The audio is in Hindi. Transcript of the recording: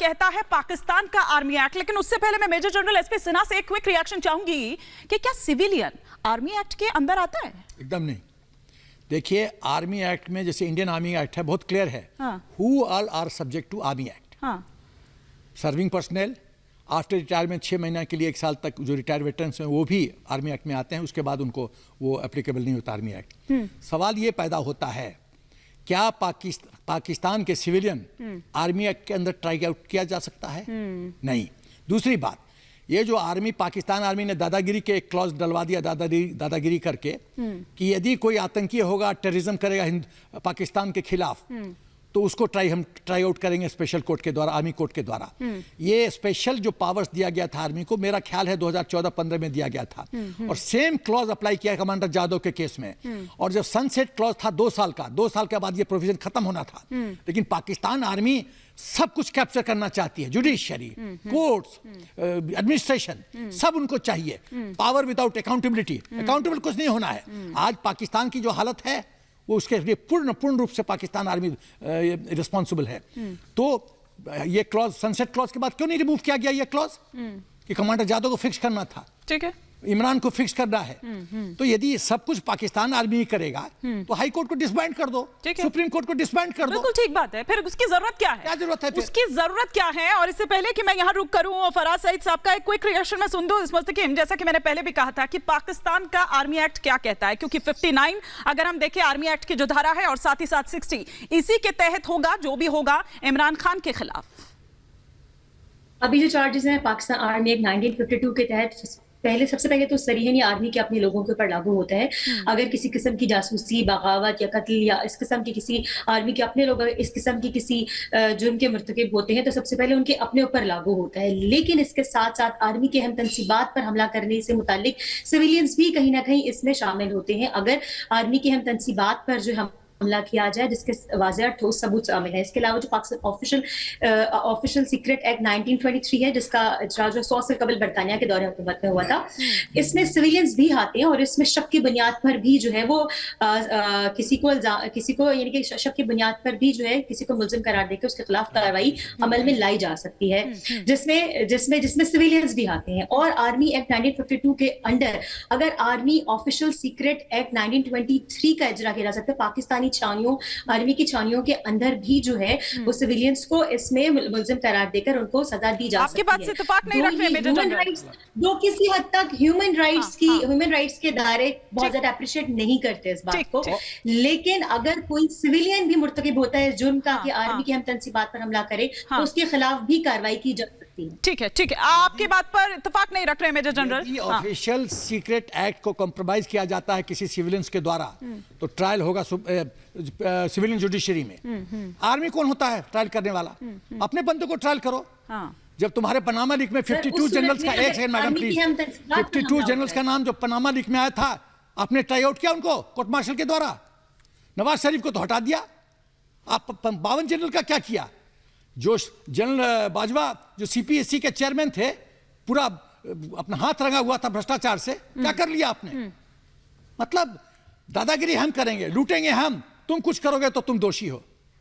कहता है पाकिस्तान का आर्मी एक्ट। लेकिन उससे पहले मैं मेजर जनरल एसपी सिन्हा से एक क्विक रिएक्शन चाहूंगी कि क्या सिविलियन आर्मी एक्ट के अंदर आता है? एकदम नहीं। देखिए, आर्मी एक्ट में जैसे इंडियन आर्मी एक्ट है, बहुत क्लियर है, who all are subject to army act. Serving personnel, after retirement 6 महीने के लिए 1 साल तक जो रिटायर वेटरन्स हैं वो भी आर्मी एक्ट में आते हैं। उसके बाद उनको वो एप्लीकेबल नहीं होता आर्मी एक्ट। सवाल ये पैदा होता है, क्या पाकिस्तान के सिविलियन आर्मी एक्ट के अंदर ट्राई आउट किया जा सकता है? नहीं। दूसरी बात, ये जो आर्मी, पाकिस्तान आर्मी ने दादागिरी के एक क्लॉज डलवा दिया, दादागिरी करके कि यदि कोई आतंकी होगा, टेररिज्म करेगा पाकिस्तान के खिलाफ, तो उसको हम ट्राई आउट करेंगे स्पेशल कोर्ट के द्वारा, आर्मी कोर्ट के द्वारा। ये स्पेशल जो पावर्स दिया गया था आर्मी को, मेरा ख्याल है 2014-15 में दिया गया था। और सेम क्लॉज अप्लाई किया कमांडर जादव के केस में। और जब सनसेट क्लॉज था 2 साल का, 2 साल के बाद ये प्रोविजन खत्म होना था। लेकिन पाकिस्तान आर्मी सब कुछ कैप्चर करना चाहती है, जुडिशियरी, कोर्ट्स, एडमिनिस्ट्रेशन, सब उनको चाहिए। पावर विदाउट अकाउंटेबिलिटी, अकाउंटेबल कुछ नहीं होना है। आज पाकिस्तान की जो हालत है वो उसके लिए पूर्ण रूप से पाकिस्तान आर्मी रिस्पॉन्सिबल है। तो ये क्लॉज, सनसेट क्लॉज के बाद क्यों नहीं रिमूव किया गया ये क्लॉज कि कमांडर जादव को फिक्स करना था? ठीक है, इमरान को फिक्स करना है। तो यदि सब कुछ पाकिस्तान आर्मी करेगा तो हाई कोर्ट को डिसबैंड कर दो, सुप्रीम कोर्ट को डिसबैंड कर दो। बिल्कुल ठीक बात है। फिर उसकी जरूरत क्या है? क्या जरूरत है? उसकी जरूरत क्या है? और इससे पहले कि मैं यहाँ रुक करूं और फराज सईद साहब का एक क्विक रिएक्शन मैं सुन दूं इस मुस्तकीम, जैसा कि मैंने पहले भी कहा था कि पाकिस्तान का आर्मी एक्ट क्या कहता है, क्योंकि 59 अगर हम देखें आर्मी एक्ट की जो धारा है और साथ ही साथ 60 इसी के तहत होगा जो भी होगा इमरान खान के खिलाफ। अभी जो चार्जेस हैं पाकिस्तान आर्मी एक्ट 1952 के तहत सबसे पहले तो सरहदी आर्मी के अपने लोगों के ऊपर लागू होता है। अगर किसी किस्म की जासूसी, बगावत या कत्ल या इस किस्म की किसी आर्मी के अपने लोग इस किस्म की किसी जुर्म के मुर्तकिब होते हैं तो सबसे पहले उनके अपने ऊपर लागू होता है। लेकिन इसके साथ साथ आर्मी के हम तनसीबात पर हमला करने से मुतालिक सिविलियंस भी कहीं ना कहीं इसमें शामिल होते हैं। अगर आर्मी के हम तनसीबात पर जो हम हमला किया जाए जिसके वाज़ेह ठोस सबूत शामिल है। इसके अलावा जो पाकिस्तान ऑफिशियल सीक्रेट एक्ट 1923 है जिसका इजरा जो 100 साल कबल बरतानिया के दौरे हुकूमत में हुआ था, इसमें सिविलियंस भी आते हैं और इसमें शक की बुनियाद पर भी जो है वो किसी को यानी कि शक की बुनियाद पर भी जो है किसी को मुल्जिम करार देकर उसके खिलाफ कार्रवाई अमल में लाई जा सकती है, जिसमें सिविलियंस भी आते हैं। और आर्मी एक्ट 1952 के अंडर अगर आर्मी ऑफिशियल सीक्रेट एक्ट 1923 का इजरा किया जा सकता है, पाकिस्तानी छावनियों, आर्मी की छावनियों के अंदर भी जो है वो सिविलियंस को इसमें मुल्जिम करार देकर उनको सजा दी जा सकती है। आपके बात से इत्तेफाक नहीं रख रहे मेजर जनरल? जो किसी हद तक ह्यूमन राइट्स के दायरे बहुत ज्यादा अप्रिशिएट नहीं करते इस बात को। लेकिन अगर कोई सिविलियन भी मुर्तकिब होता है जुर्म का कि आर्मी की हम तनसीबात पर हमला करे तो उसके खिलाफ भी कार्रवाई की जा सकती है। ठीक है, ठीक है, आपकी बात पर इत्तेफाक नहीं रख रहे major general. Official secret act को कॉम्प्रोमाइज किया जाता है किसी सिविलियंस के द्वारा तो ट्रायल होगा सिविलियन जुडिशरी में। आर्मी कौन होता है ट्रायल करने वाला? अपने बंदे को ट्रायल करो। जब तुम्हारे पनामा लीक में 52 जनरल्स का, एक सेकंड मैडम प्लीज, 52 जनरल्स का नाम जो पनामा लीक में आया था, आपने ट्राई आउट किया उनको कोर्ट मार्शल के द्वारा? नवाज शरीफ को तो हटा दिया। आप 52 जनरल का क्या किया? जो जनरल बाजवा जो सीपीएससी के चेयरमैन थे, पूरा अपना हाथ रंगा हुआ था भ्रष्टाचार से, क्या कर लिया आपने? मतलब दादागिरी हम करेंगे, लूटेंगे हम, तुम कुछ करोगे तो तुम दोषी हो।